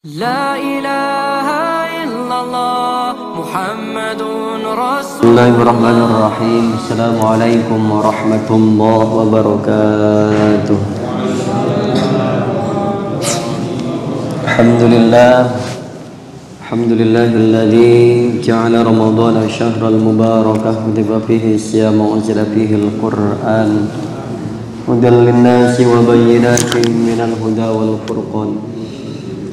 لا إله إلا الله محمد رسول Bismillahirrahmanirrahim. Assalamualaikum warahmatullahi wabarakatuh. Alhamdulillahilladzi ja'ala ramadhana syahral mubarakah kutiba fihi siyamu unzila fihi al-Qur'an hudal linnasi wa bayyinatin minal huda wal furqan.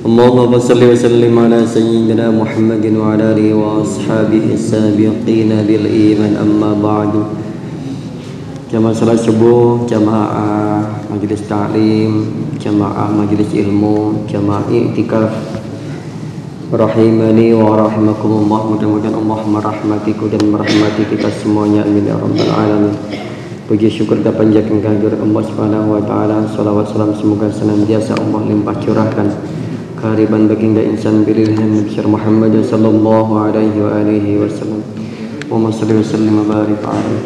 Allahumma salli wa sallim ala sayyidina Muhammadin wa ala alihi wa ashabihi sabiqina bil iman, amma ba'du. Jamaah salat subuh, jamaah majelis ta'lim, jamaah majelis ilmu, jamaah i'tikaf rahimani wa rahimakumullah. Mudah-mudahan Allah merahmatiku dan merahmati kita semuanya, amin ya rabbal alamin. Puji syukur dan panjatkan kehadirat Allah Subhanahu wa taala. Shalawat salam semoga senantiasa Allah limpah curahkan kehadiran baginda insan pilihan Nabi Muhammad sallallahu alaihi wa alihi wasallam. Wa salli wa sallim wa barik alaihi.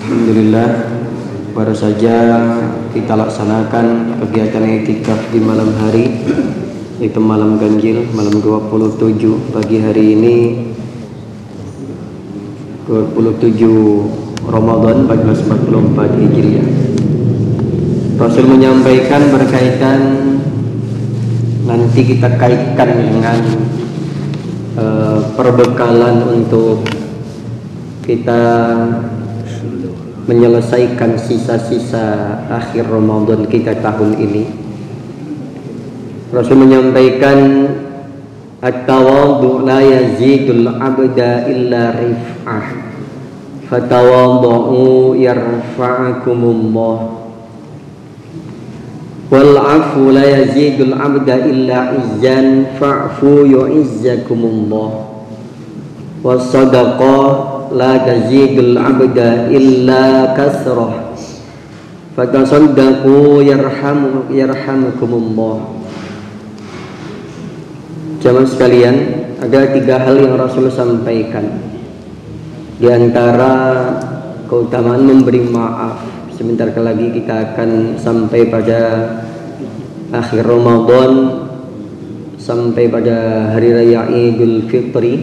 Alhamdulillah, baru saja kita laksanakan kegiatan i'tikaf di malam hari, yaitu malam ganjil, malam 27 pagi hari ini 27 Ramadan 1444 Hijriah. Rasul menyampaikan berkaitan, nanti kita kaitkan dengan perbekalan untuk kita menyelesaikan sisa-sisa akhir Ramadan kita tahun ini. Rasul menyampaikan, at-tawadhu la yazidul abda illa rif'ah, fatawadhu yarfa'akumullah. Wal afu la yazidul abda illa izzan, fa'fu yu'izzakumullah. Was sadaqah la tazidul abda illa kasrah, fatasaddaqu yarhamukumullah. Jamaah sekalian, ada 3 hal yang Rasul sampaikan. Di antara keutamaan memberi maaf. Sebentar lagi kita akan sampai pada akhir Ramadan, sampai pada hari raya Idul Fitri.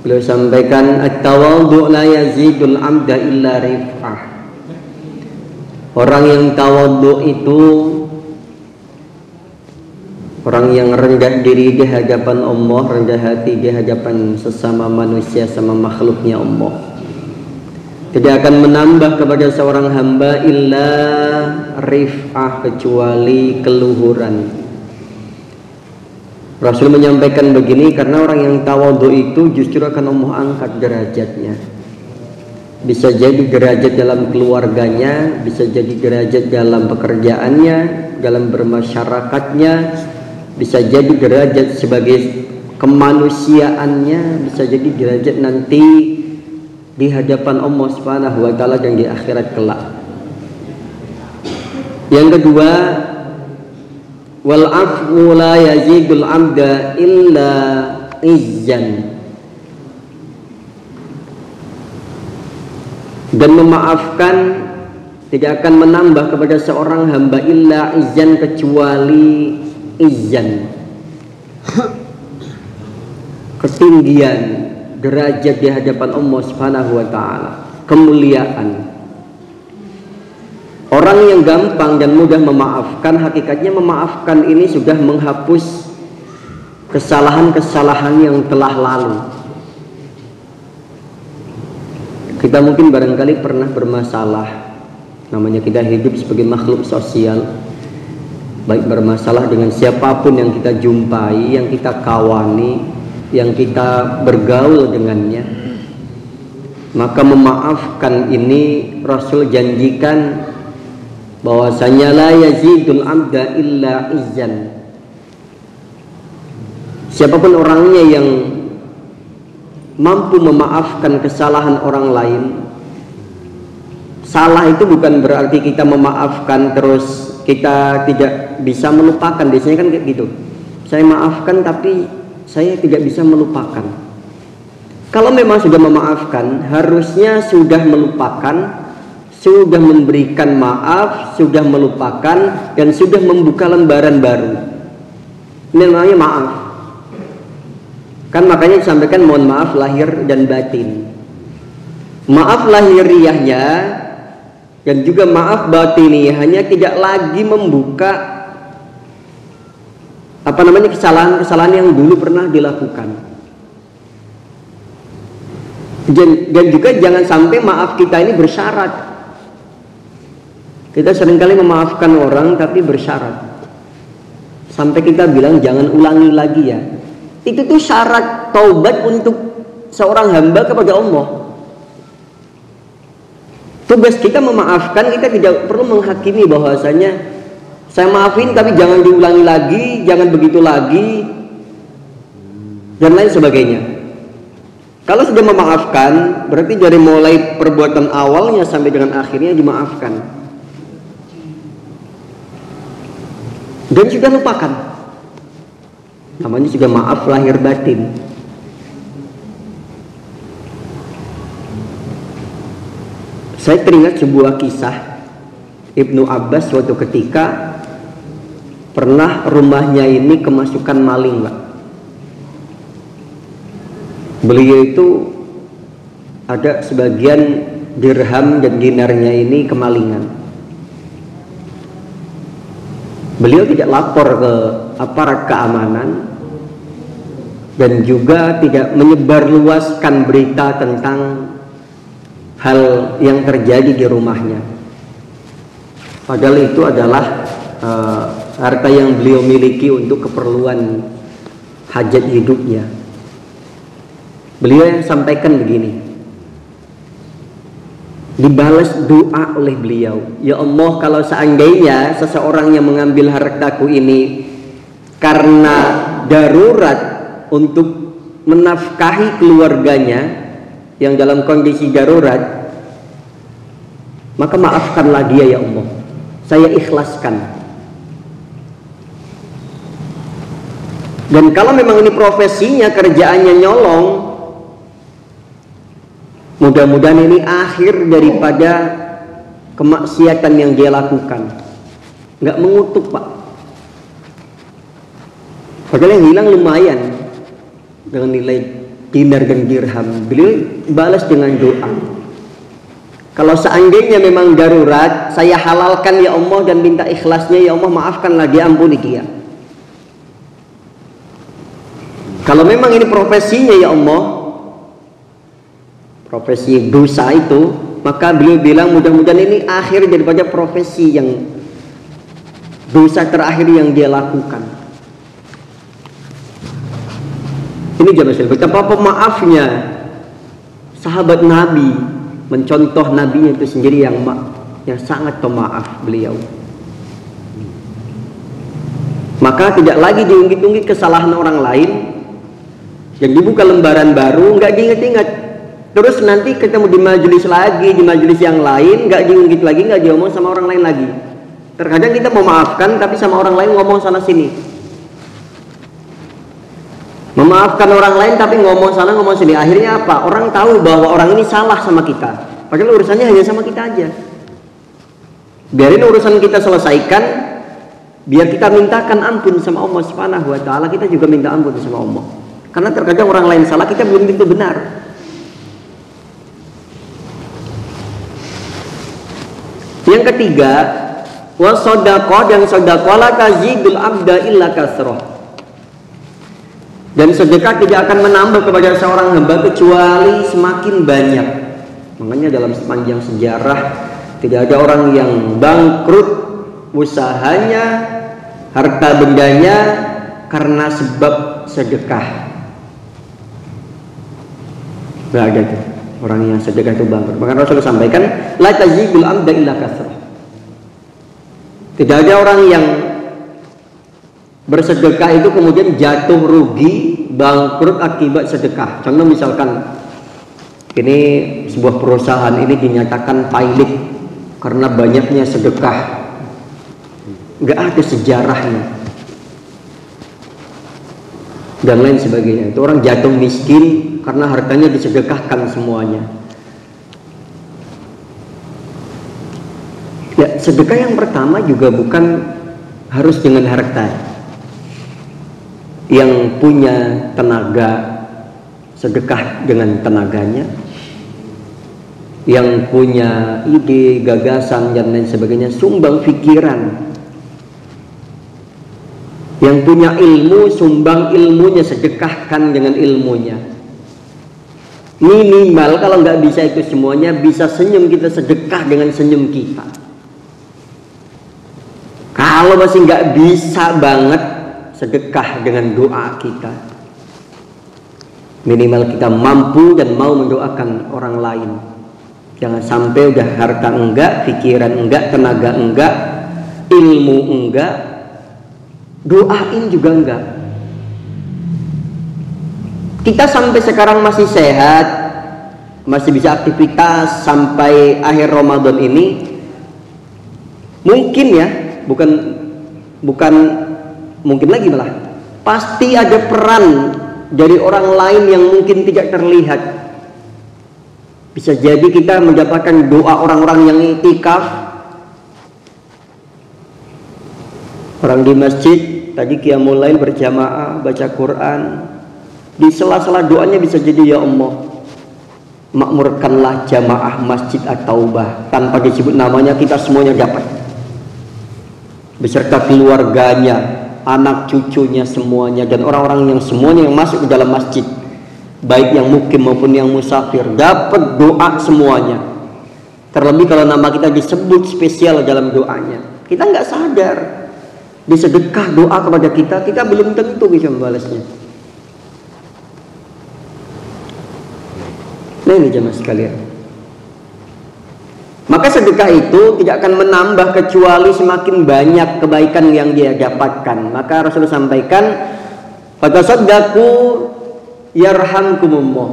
Beliau sampaikan, at-tawadhu la yazidul amda illa rif'ah. Orang yang tawadhu itu orang yang rendah diri di hadapan Allah, rendah hati di hadapan sesama manusia, sama makhluknya Allah. Tidak akan menambah kepada seorang hamba illa rif'ah, kecuali keluhuran. Rasul menyampaikan begini karena orang yang tawadhu itu justru akan Allah angkat derajatnya. Bisa jadi derajat dalam keluarganya, bisa jadi derajat dalam pekerjaannya, dalam bermasyarakatnya, bisa jadi derajat sebagai kemanusiaannya, bisa jadi derajat nanti di hadapan Allah Subhanahu wa taala dan di akhirat kelak. Yang kedua, wal afwu la yazidul abda illa izzan. Dan memaafkan tidak akan menambah kepada seorang hamba illa izzan, kecuali izzan, ketinggian derajat di hadapan Allah Subhanahu wa taala, kemuliaan. Orang yang gampang dan mudah memaafkan, hakikatnya memaafkan ini sudah menghapus kesalahan-kesalahan yang telah lalu. Kita mungkin barangkali pernah bermasalah, namanya kita hidup sebagai makhluk sosial, baik bermasalah dengan siapapun yang kita jumpai, yang kita kawani, yang kita bergaul dengannya. Maka memaafkan ini Rasul janjikan bahwasanya la yazidul abda illa izzan. Siapapun orangnya yang mampu memaafkan kesalahan orang lain. Salah itu bukan berarti kita memaafkan terus kita tidak bisa melupakan. Biasanya kan kayak gitu, saya maafkan tapi saya tidak bisa melupakan. Kalau memang sudah memaafkan, harusnya sudah melupakan, sudah memberikan maaf, sudah melupakan, dan sudah membuka lembaran baru. Ini namanya maaf. Kan makanya disampaikan mohon maaf lahir dan batin. Maaf lahiriahnya dan juga maaf batiniahnya tidak lagi membuka kesalahan-kesalahan yang dulu pernah dilakukan. Dan juga jangan sampai maaf kita ini bersyarat. Kita seringkali memaafkan orang tapi bersyarat. Sampai kita bilang jangan ulangi lagi ya. Itu tuh syarat taubat untuk seorang hamba kepada Allah. Tugas kita memaafkan, kita tidak perlu menghakimi bahwasanya saya maafin tapi jangan diulangi lagi, jangan begitu lagi, dan lain sebagainya. Kalau sudah memaafkan, berarti dari mulai perbuatan awalnya sampai dengan akhirnya dimaafkan. Dan sudah lupakan. Namanya juga maaf lahir batin. Saya teringat sebuah kisah Ibnu Abbas suatu ketika pernah rumahnya ini kemasukan maling, Pak. Beliau itu ada sebagian dirham dan dinarnya ini kemalingan. Beliau tidak lapor ke aparat keamanan dan juga tidak menyebarluaskan berita tentang hal yang terjadi di rumahnya. Padahal itu adalah harta yang beliau miliki untuk keperluan hajat hidupnya. Beliau yang sampaikan begini, dibalas doa oleh beliau, ya Allah, kalau seandainya seseorang yang mengambil hartaku ini karena darurat untuk menafkahi keluarganya yang dalam kondisi darurat, maka maafkanlah dia ya Allah, saya ikhlaskan. Dan kalau memang ini profesinya, kerjaannya nyolong, mudah-mudahan ini akhir daripada kemaksiatan yang dia lakukan. Nggak mengutuk, Pak. Padahal yang hilang lumayan dengan nilai dinar dan dirham. Beliau balas dengan doa. Kalau seandainya memang darurat, saya halalkan ya Allah dan minta ikhlasnya ya Allah, maafkanlah dia, ampuni dia. Kalau memang ini profesinya ya Allah, profesi dosa itu, maka beliau bilang mudah-mudahan ini akhir daripada profesi yang dosa terakhir yang dia lakukan. Ini jamaah, betapa pemaafnya sahabat Nabi, mencontoh Nabinya itu sendiri yang sangat pemaaf beliau. Maka tidak lagi diungkit-ungkit kesalahan orang lain, yang dibuka lembaran baru, nggak diingat-ingat. Terus nanti ketemu di majelis lagi, di majelis yang lain, nggak diungkit lagi, nggak diomong sama orang lain lagi. Terkadang kita memaafkan, tapi sama orang lain ngomong sana sini. Memaafkan orang lain, tapi ngomong sana ngomong sini. Akhirnya apa? Orang tahu bahwa orang ini salah sama kita. Padahal urusannya hanya sama kita aja. Biarin urusan kita selesaikan, biar kita mintakan ampun sama Allah Subhanahu wa Ta'ala. Kita juga minta ampun sama Allah. Karena terkadang orang lain salah, kita belum tentu benar. Yang ketiga, wasodaqah, dan sedekah la tazidul abda illa kasrah. Dan sedekah tidak akan menambah kepada seorang hamba kecuali semakin banyak. Makanya dalam sepanjang sejarah tidak ada orang yang bangkrut usahanya, harta bendanya karena sebab sedekah. Nggak ada tuh orang yang sedekah itu bangkrut. Maka Rasulullah sampaikan, la tazidul abda illa kasrah. Tidak ada orang yang bersedekah itu kemudian jatuh rugi, bangkrut akibat sedekah. Contoh misalkan ini sebuah perusahaan ini dinyatakan pailit karena banyaknya sedekah, nggak ada sejarahnya dan lain sebagainya. Itu orang jatuh miskin karena hartanya disedekahkan semuanya. Ya, sedekah yang pertama juga bukan harus dengan harta. yang punya tenaga sedekah dengan tenaganya, yang punya ide, gagasan dan lain sebagainya sumbang pikiran, yang punya ilmu sumbang ilmunya, sedekahkan dengan ilmunya. Minimal kalau nggak bisa itu semuanya, bisa senyum kita sedekah dengan senyum kita. Kalau masih nggak bisa banget, sedekah dengan doa kita. Minimal kita mampu dan mau mendoakan orang lain. Jangan sampai udah harta enggak, pikiran enggak, tenaga enggak, ilmu enggak, doain juga enggak. Kita sampai sekarang masih sehat, masih bisa aktivitas sampai akhir Ramadan ini. Mungkin ya, bukan mungkin lagi malah, pasti ada peran dari orang lain yang mungkin tidak terlihat. Bisa jadi kita mendapatkan doa orang-orang yang itikaf, orang di masjid tadi qiyamul lail berjamaah baca Quran, di sela-sela doanya bisa jadi, ya Allah makmurkanlah jamaah masjid At-Taubah, tanpa disebut namanya kita semuanya dapat, beserta keluarganya, anak cucunya semuanya, dan orang-orang yang semuanya yang masuk ke dalam masjid, baik yang mukim maupun yang musafir, dapat doa semuanya. Terlebih kalau nama kita disebut spesial dalam doanya, kita nggak sadar di sedekah doa kepada kita belum tentu bisa membalasnya. Nah ini jemaah sekalian, maka sedekah itu tidak akan menambah kecuali semakin banyak kebaikan yang dia dapatkan. Maka Rasulullah sampaikan, fatasaddaqu yarhamkumullah.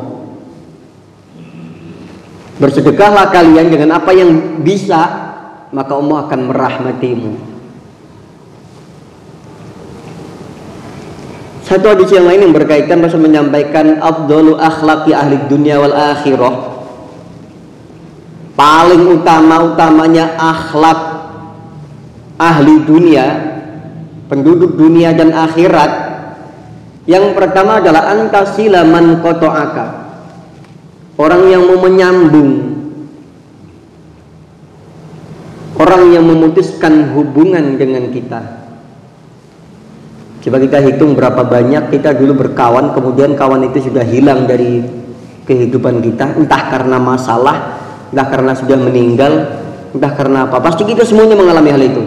Bersedekahlah kalian dengan apa yang bisa, maka Allah akan merahmatimu. Satu hadis yang lain yang berkaitan, Rasul menyampaikan afdalu akhlaqi ahli dunya wal akhirah. Paling utama-utamanya akhlak ahli dunia, penduduk dunia dan akhirat. Yang pertama adalah antasila man qata'aka. Orang yang mau menyambung, orang yang memutuskan hubungan dengan kita. Coba kita hitung berapa banyak kita dulu berkawan, kemudian kawan itu sudah hilang dari kehidupan kita, entah karena masalah, entah karena sudah meninggal, entah karena apa. Pasti kita semuanya mengalami hal itu.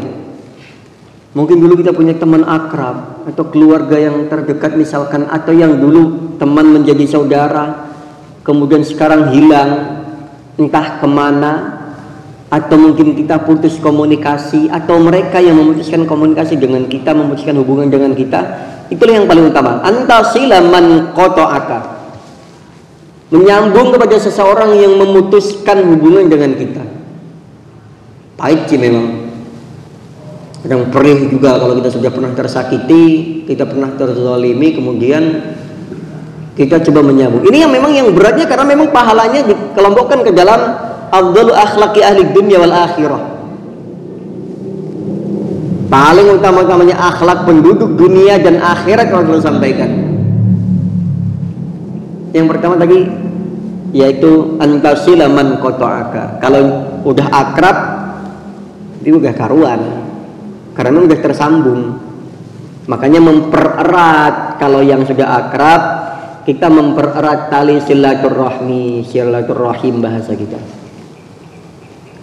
Mungkin dulu kita punya teman akrab atau keluarga yang terdekat misalkan, atau yang dulu teman menjadi saudara, kemudian sekarang hilang entah kemana, atau mungkin kita putus komunikasi, atau mereka yang memutuskan komunikasi dengan kita, memutuskan hubungan dengan kita. Itulah yang paling utama, antasila man qata'aka, menyambung kepada seseorang yang memutuskan hubungan dengan kita. Pahit sih memang, kadang perih juga kalau kita sudah pernah tersakiti, kita pernah terzalimi, kemudian kita coba menyambung. Ini yang memang yang beratnya, karena memang pahalanya dikelompokkan ke dalam afdalu akhlaqi ahli dunya wal akhirah. Paling utama-utamanya akhlak penduduk dunia dan akhirat, kalau Rasul sampaikan. Yang pertama tadi yaitu antasila man qata'aka. Kalau udah akrab itu udah karuan, karena udah tersambung. Makanya mempererat, kalau yang sudah akrab kita mempererat tali silaturahmi, silaturahim bahasa kita,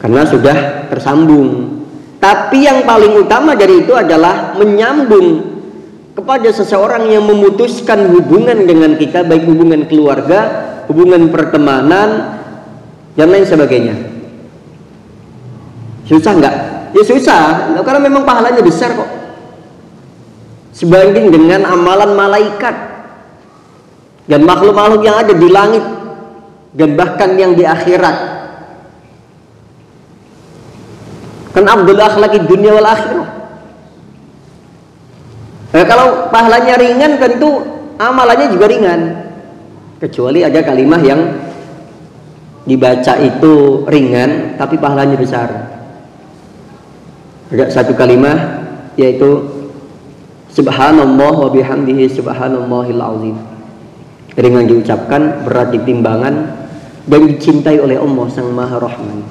karena sudah tersambung. Tapi yang paling utama dari itu adalah menyambung kepada seseorang yang memutuskan hubungan dengan kita, baik hubungan keluarga, hubungan pertemanan, dan lain sebagainya. Susah nggak? Ya susah, karena memang pahalanya besar kok, sebanding dengan amalan malaikat dan makhluk-makhluk yang ada di langit dan bahkan yang di akhirat. Kan afdal akhlaqi dunya wal akhirah. Kalau pahalanya ringan, tentu amalannya juga ringan, kecuali ada kalimat yang dibaca itu ringan tapi pahalanya besar. Ada satu kalimat, yaitu Subhanallah wa bihamdihi subhanallahil azim. Ringan diucapkan, berat di timbangan, dan dicintai oleh Allah Sang Maha Rahman.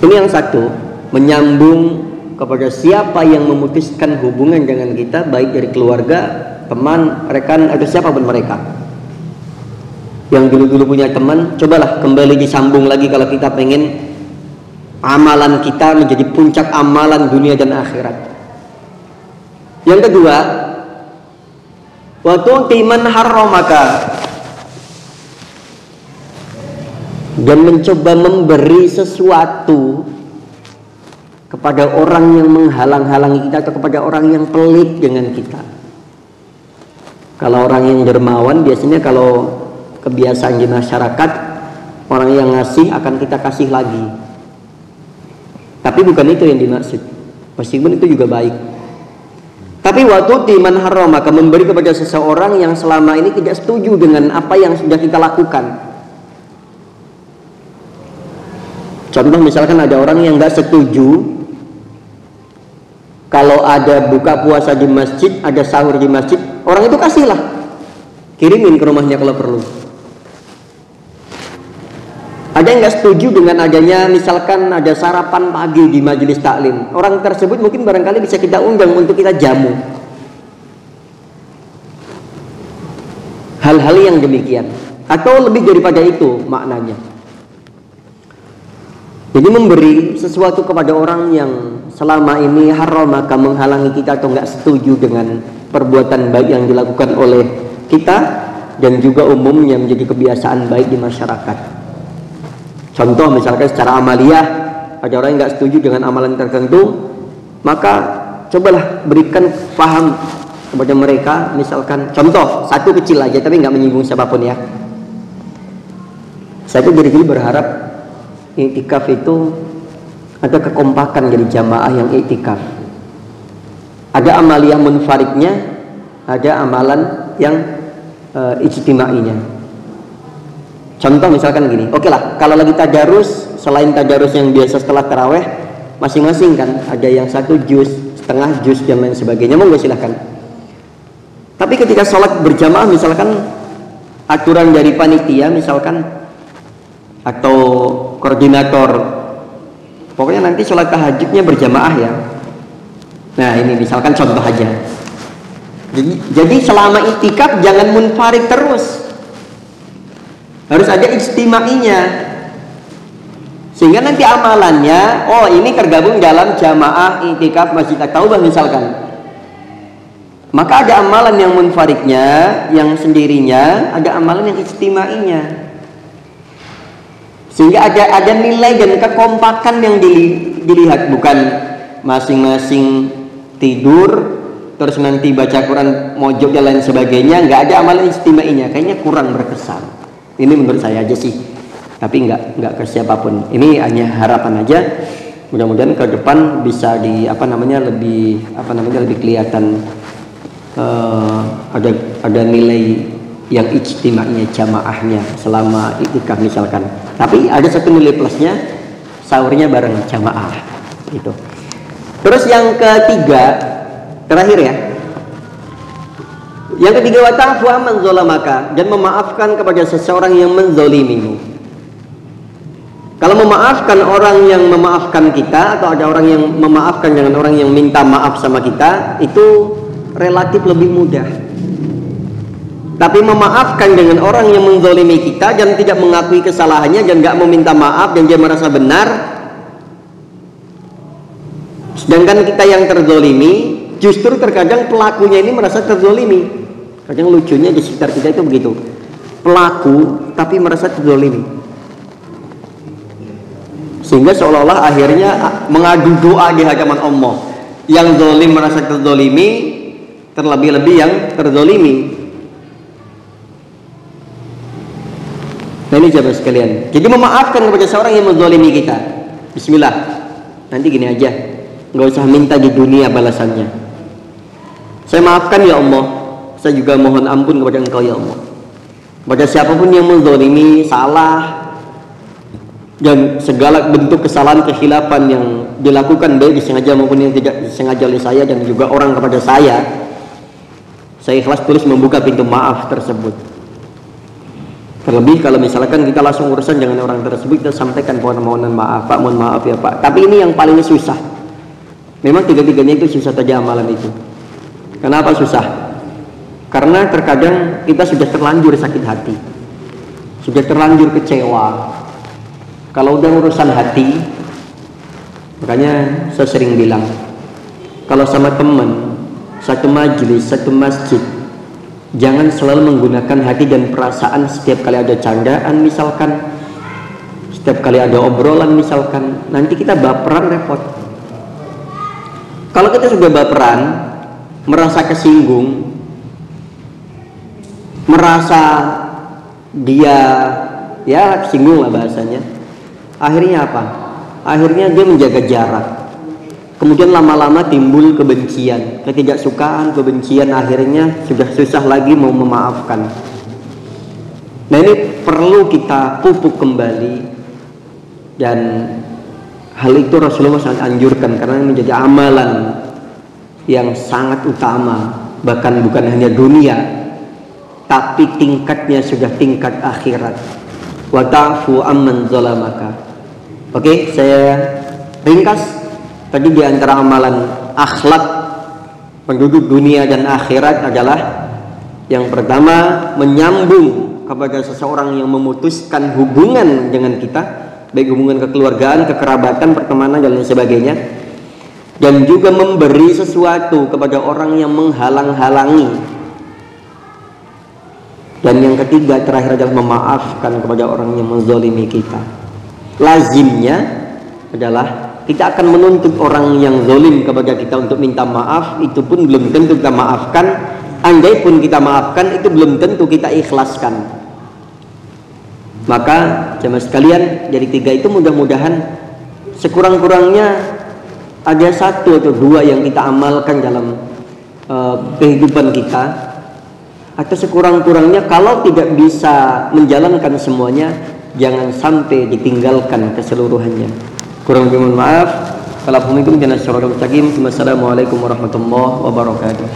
Ini yang satu, menyambung kepada siapa yang memutuskan hubungan dengan kita, baik dari keluarga, teman, rekan, atau siapapun mereka. Yang dulu-dulu punya teman, cobalah kembali disambung lagi kalau kita pengen amalan kita menjadi puncak amalan dunia dan akhirat. Yang kedua, waktu timan haramaka, dan mencoba memberi sesuatu kepada orang yang menghalang-halangi kita, atau kepada orang yang pelit dengan kita. Kalau orang yang dermawan, biasanya kalau kebiasaan di masyarakat, orang yang ngasih akan kita kasih lagi. Tapi bukan itu yang dimaksud, meskipun itu juga baik. Tapi waktu timan haramaka, memberi kepada seseorang yang selama ini tidak setuju dengan apa yang sudah kita lakukan. Contoh misalkan ada orang yang nggak setuju kalau ada buka puasa di masjid, ada sahur di masjid, orang itu kasihlah, kirimin ke rumahnya kalau perlu. Ada yang nggak setuju dengan adanya misalkan ada sarapan pagi di majelis taklim, orang tersebut mungkin barangkali bisa kita undang untuk kita jamu. Hal-hal yang demikian, atau lebih daripada itu maknanya. Jadi memberi sesuatu kepada orang yang selama ini haramaka, menghalangi kita atau nggak setuju dengan perbuatan baik yang dilakukan oleh kita, dan juga umumnya menjadi kebiasaan baik di masyarakat. Contoh misalkan secara amaliyah, ada orang yang nggak setuju dengan amalan tertentu, maka cobalah berikan paham kepada mereka. Misalkan contoh satu kecil aja, tapi nggak menyinggung siapapun ya. Saya tuh dari dulu berharap iktikaf itu ada kekompakan dari jamaah yang iktikaf. Ada amaliyah munfaridnya, ada amalan yang ijtimainya. Contoh misalkan gini, oke lah, kalau lagi tadarus, selain tadarus yang biasa setelah taraweh, masing-masing kan ada yang 1 juz, setengah juz dan lain sebagainya, monggo silahkan. Tapi ketika sholat berjamaah misalkan, aturan dari panitia misalkan, atau koordinator, pokoknya nanti sholat tahajudnya berjamaah ya. Nah ini misalkan contoh aja. Jadi selama iktikaf jangan munfarid terus, harus ada ijtimainya, sehingga nanti amalannya, oh ini tergabung dalam jamaah iktikaf Masjid At-Taubah misalkan, maka ada amalan yang munfaridnya, yang sendirinya, ada amalan yang ijtimainya, sehingga ada nilai dan kekompakan yang dilihat, bukan masing-masing tidur terus nanti baca Quran mojok dan lain sebagainya, nggak ada amalan ijtimainya, kayaknya kurang berkesan. Ini menurut saya aja sih, tapi nggak ke siapapun. Ini hanya harapan aja. Mudah-mudahan ke depan bisa lebih kelihatan ada nilai yang ijtimainya, jamaahnya selama iktikaf misalkan. Tapi ada satu nilai plusnya, sahurnya bareng jamaah gitu. Terus yang ketiga, terakhir ya. Yang ketiga, wa ta'fu amman zalamaka, dan memaafkan kepada seseorang yang menzalimimu. Kalau memaafkan orang yang memaafkan kita, atau ada orang yang memaafkan dengan orang yang minta maaf sama kita, itu relatif lebih mudah. Tapi memaafkan dengan orang yang menzalimi kita dan tidak mengakui kesalahannya dan gak meminta maaf dan dia merasa benar, sedangkan kita yang terzalimi, justru terkadang pelakunya ini merasa terzalimi. Kadang lucunya di sekitar kita itu begitu, pelaku tapi merasa terzalimi, sehingga seolah-olah akhirnya mengadu doa di hadapan Allah. Yang zalim merasa terzalimi, terlebih-lebih yang terzalimi. Nah ini sahabat sekalian, jadi memaafkan kepada seorang yang menzalimi kita, bismillah, nanti gini aja, nggak usah minta di dunia balasannya. Saya maafkan ya Allah, saya juga mohon ampun kepada Engkau ya Allah. Pada siapapun yang menzalimi, salah, dan segala bentuk kesalahan, kekhilafan yang dilakukan baik disengaja maupun yang tidak disengaja oleh saya dan juga orang kepada saya ikhlas tulis membuka pintu maaf tersebut. Terlebih kalau misalkan kita langsung urusan dengan orang tersebut, kita sampaikan permohonan maaf, Pak, mohon maaf ya Pak. Tapi ini yang paling susah. Memang tiga-tiganya itu susah saja amalan itu. Kenapa susah? Karena terkadang kita sudah terlanjur sakit hati, sudah terlanjur kecewa. Kalau udah urusan hati, makanya saya sering bilang, kalau sama teman, satu majelis, satu masjid, jangan selalu menggunakan hati dan perasaan setiap kali ada candaan misalkan, setiap kali ada obrolan misalkan, nanti kita baperan repot. Kalau kita sudah baperan, merasa kesinggung, merasa dia ya kesinggung lah bahasanya, akhirnya apa? Akhirnya dia menjaga jarak. Kemudian lama-lama timbul kebencian, ketidaksukaan, kebencian, akhirnya sudah susah lagi mau memaafkan. Nah ini perlu kita pupuk kembali, dan hal itu Rasulullah sangat anjurkan karena menjadi amalan yang sangat utama, bahkan bukan hanya dunia, tapi tingkatnya sudah tingkat akhirat. Wa ta'fu amman zalamaka. Oke, saya ringkas. Tadi di antara amalan akhlak penduduk dunia dan akhirat adalah yang pertama, menyambung kepada seseorang yang memutuskan hubungan dengan kita, baik hubungan kekeluargaan, kekerabatan, pertemanan dan lain sebagainya, dan juga memberi sesuatu kepada orang yang menghalang-halangi, dan yang ketiga terakhir adalah memaafkan kepada orang yang menzalimi kita. Lazimnya adalah kita akan menuntut orang yang zalim kepada kita untuk minta maaf, itu pun belum tentu kita maafkan. Andai pun kita maafkan, itu belum tentu kita ikhlaskan. Maka jemaah sekalian, dari tiga itu mudah-mudahan sekurang-kurangnya ada satu atau dua yang kita amalkan dalam kehidupan kita, atau sekurang-kurangnya kalau tidak bisa menjalankan semuanya, jangan sampai ditinggalkan keseluruhannya. Kurang lebih mohon maaf. Assalamualaikum warahmatullahi wabarakatuh.